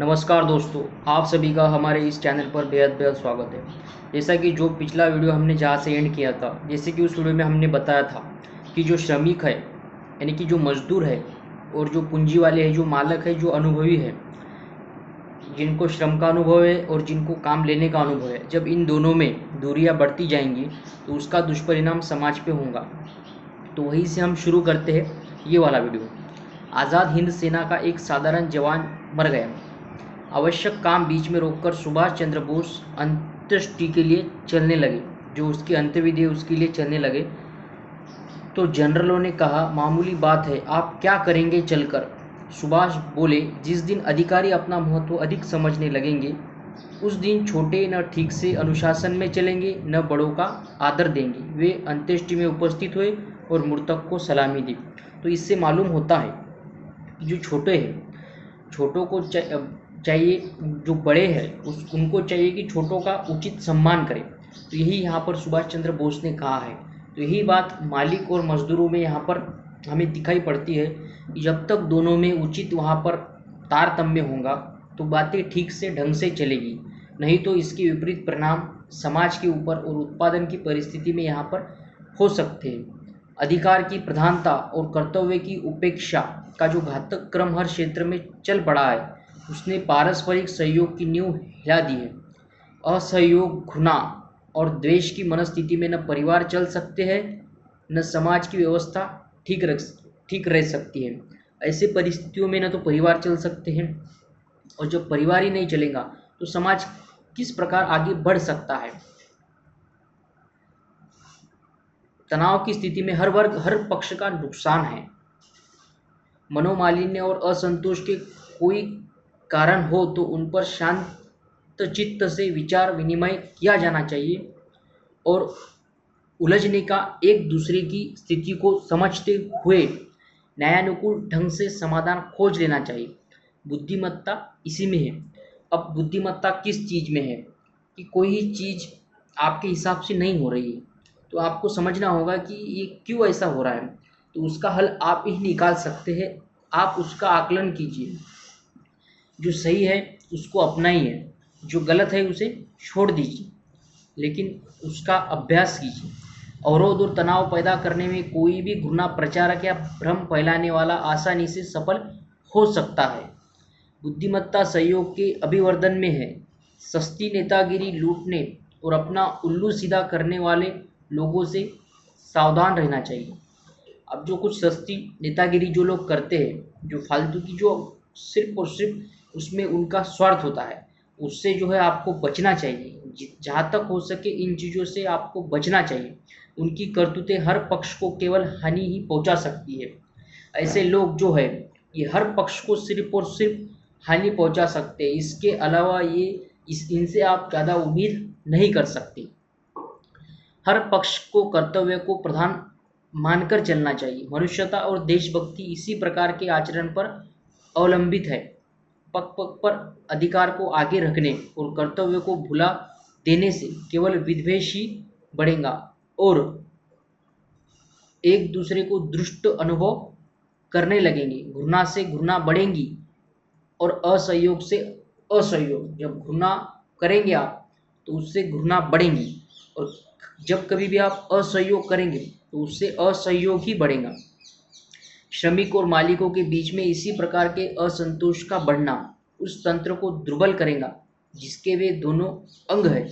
नमस्कार दोस्तों, आप सभी का हमारे इस चैनल पर बेहद बेहद स्वागत है। जैसा कि जो पिछला वीडियो हमने जहाँ से एंड किया था, जैसे कि उस वीडियो में हमने बताया था कि जो श्रमिक है यानी कि जो मजदूर है और जो पूंजी वाले हैं, जो मालक है, जो अनुभवी है, जिनको श्रम का अनुभव है और जिनको काम लेने का अनुभव है, जब इन दोनों में दूरियां बढ़ती जाएंगी तो उसका दुष्परिणाम समाज पे होगा। तो वहीं से हम शुरू करते हैं ये वाला वीडियो। आज़ाद हिंद सेना का एक साधारण जवान मर गया। आवश्यक काम बीच में रोककर सुभाष चंद्र बोस अंत्येष्टि के लिए चलने लगे। जो उसकी अंत्यविधि है उसके लिए चलने लगे तो जनरलों ने कहा, मामूली बात है, आप क्या करेंगे चलकर। सुभाष बोले, जिस दिन अधिकारी अपना महत्व अधिक समझने लगेंगे उस दिन छोटे न ठीक से अनुशासन में चलेंगे न बड़ों का आदर देंगे। वे अंत्येष्टि में उपस्थित हुए और मृतक को सलामी दी। तो इससे मालूम होता है कि जो छोटे हैं, छोटों को चाहिए, जो बड़े हैं उनको चाहिए कि छोटों का उचित सम्मान करें। तो यही यहाँ पर सुभाष चंद्र बोस ने कहा है। तो यही बात मालिक और मजदूरों में यहाँ पर हमें दिखाई पड़ती है कि जब तक दोनों में उचित वहाँ पर तारतम्य होगा तो बातें ठीक से ढंग से चलेगी, नहीं तो इसके विपरीत परिणाम समाज के ऊपर और उत्पादन की परिस्थिति में यहाँ पर हो सकते हैं। अधिकार की प्रधानता और कर्तव्य की उपेक्षा का जो घातक क्रम हर क्षेत्र में चल पड़ा है, उसने पारस्परिक सहयोग की नींव हिला दी है। असहयोग, घृणा और द्वेष की मनस्थिति में न परिवार चल सकते हैं न समाज की व्यवस्था ठीक रह सकती है। ऐसे परिस्थितियों में न तो परिवार चल सकते हैं, और जब परिवार ही नहीं चलेगा तो समाज किस प्रकार आगे बढ़ सकता है। तनाव की स्थिति में हर वर्ग, हर पक्ष का नुकसान है। मनोमालिन्य और असंतोष के कोई कारण हो तो उन पर शांत चित्त से विचार विनिमय किया जाना चाहिए और उलझने का एक दूसरे की स्थिति को समझते हुए न्यायानुकूल ढंग से समाधान खोज लेना चाहिए। बुद्धिमत्ता इसी में है। अब बुद्धिमत्ता किस चीज़ में है कि कोई चीज़ आपके हिसाब से नहीं हो रही है तो आपको समझना होगा कि ये क्यों ऐसा हो रहा है, तो उसका हल आप ही निकाल सकते हैं। आप उसका आकलन कीजिए, जो सही है उसको अपनाइए, जो गलत है उसे छोड़ दीजिए, लेकिन उसका अभ्यास कीजिए। अवरोध और तनाव पैदा करने में कोई भी घृणा प्रचारक या भ्रम फैलाने वाला आसानी से सफल हो सकता है। बुद्धिमत्ता सहयोग के अभिवर्धन में है। सस्ती नेतागिरी लूटने और अपना उल्लू सीधा करने वाले लोगों से सावधान रहना चाहिए। अब जो कुछ सस्ती नेतागिरी जो लोग करते हैं, जो फालतू की, जो सिर्फ और सिर्फ उसमें उनका स्वार्थ होता है, उससे जो है आपको बचना चाहिए। जहाँ तक हो सके इन चीज़ों से आपको बचना चाहिए। उनकी करतूतें हर पक्ष को केवल हानि ही पहुँचा सकती है। ऐसे लोग जो है ये हर पक्ष को सिर्फ और सिर्फ हानि पहुँचा सकते हैं। इसके अलावा ये इनसे आप ज़्यादा उम्मीद नहीं कर सकते। हर पक्ष को कर्तव्य को प्रधान मानकर चलना चाहिए। मनुष्यता और देशभक्ति इसी प्रकार के आचरण पर अवलंबित है। पग पग पर अधिकार को आगे रखने और कर्तव्य को भुला देने से केवल विद्वेष ही बढ़ेगा और एक दूसरे को दुष्ट अनुभव करने लगेंगे। घृणा से घृणा बढ़ेंगी और असहयोग से असहयोग। जब घृणा करेंगे आप तो उससे घृणा बढ़ेंगी, और जब कभी भी आप असहयोग करेंगे तो उससे असहयोग ही बढ़ेगा। श्रमिक और मालिकों के बीच में इसी प्रकार के असंतोष का बढ़ना उस तंत्र को दुर्बल करेगा जिसके वे दोनों अंग है।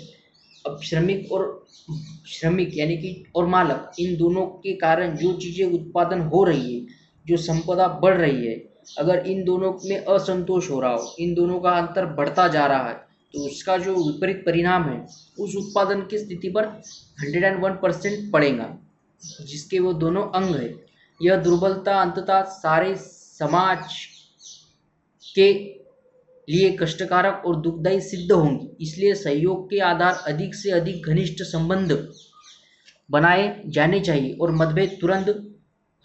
अब श्रमिक यानी कि और मालक, इन दोनों के कारण जो चीज़ें उत्पादन हो रही है, जो संपदा बढ़ रही है, अगर इन दोनों में असंतोष हो रहा हो, इन दोनों का अंतर बढ़ता जा रहा है, तो उसका जो विपरीत परिणाम है उस उत्पादन की स्थिति पर 101% पड़ेगा जिसके वो दोनों अंग है। यह दुर्बलता अंततः सारे समाज के लिए कष्टकारक और दुखदायी सिद्ध होंगी। इसलिए सहयोग के आधार अधिक से अधिक घनिष्ठ संबंध बनाए जाने चाहिए और मतभेद तुरंत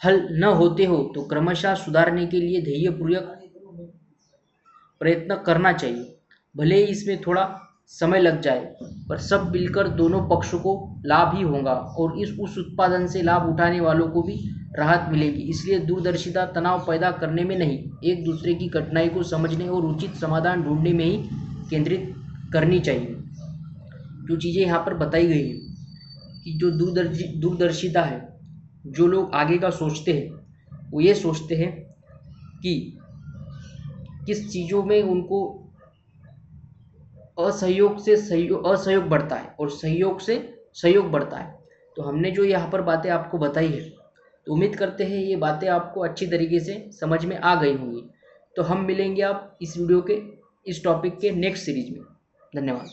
हल न होते हो तो क्रमशः सुधारने के लिए धैर्यपूर्वक प्रयत्न करना चाहिए। भले ही इसमें थोड़ा समय लग जाए, पर सब मिलकर दोनों पक्षों को लाभ ही होगा और उस उत्पादन से लाभ उठाने वालों को भी राहत मिलेगी। इसलिए दूरदर्शिता तनाव पैदा करने में नहीं, एक दूसरे की कठिनाई को समझने और उचित समाधान ढूंढने में ही केंद्रित करनी चाहिए। जो चीज़ें यहाँ पर बताई गई हैं कि जो दूरदर्शिता है, जो लोग आगे का सोचते हैं वो ये सोचते हैं कि किस चीज़ों में उनको असहयोग से असहयोग बढ़ता है और सहयोग से सहयोग बढ़ता है। तो हमने जो यहाँ पर बातें आपको बताई है, तो उम्मीद करते हैं ये बातें आपको अच्छी तरीके से समझ में आ गई होंगी। तो हम मिलेंगे आप इस वीडियो के इस टॉपिक के नेक्स्ट सीरीज में। धन्यवाद।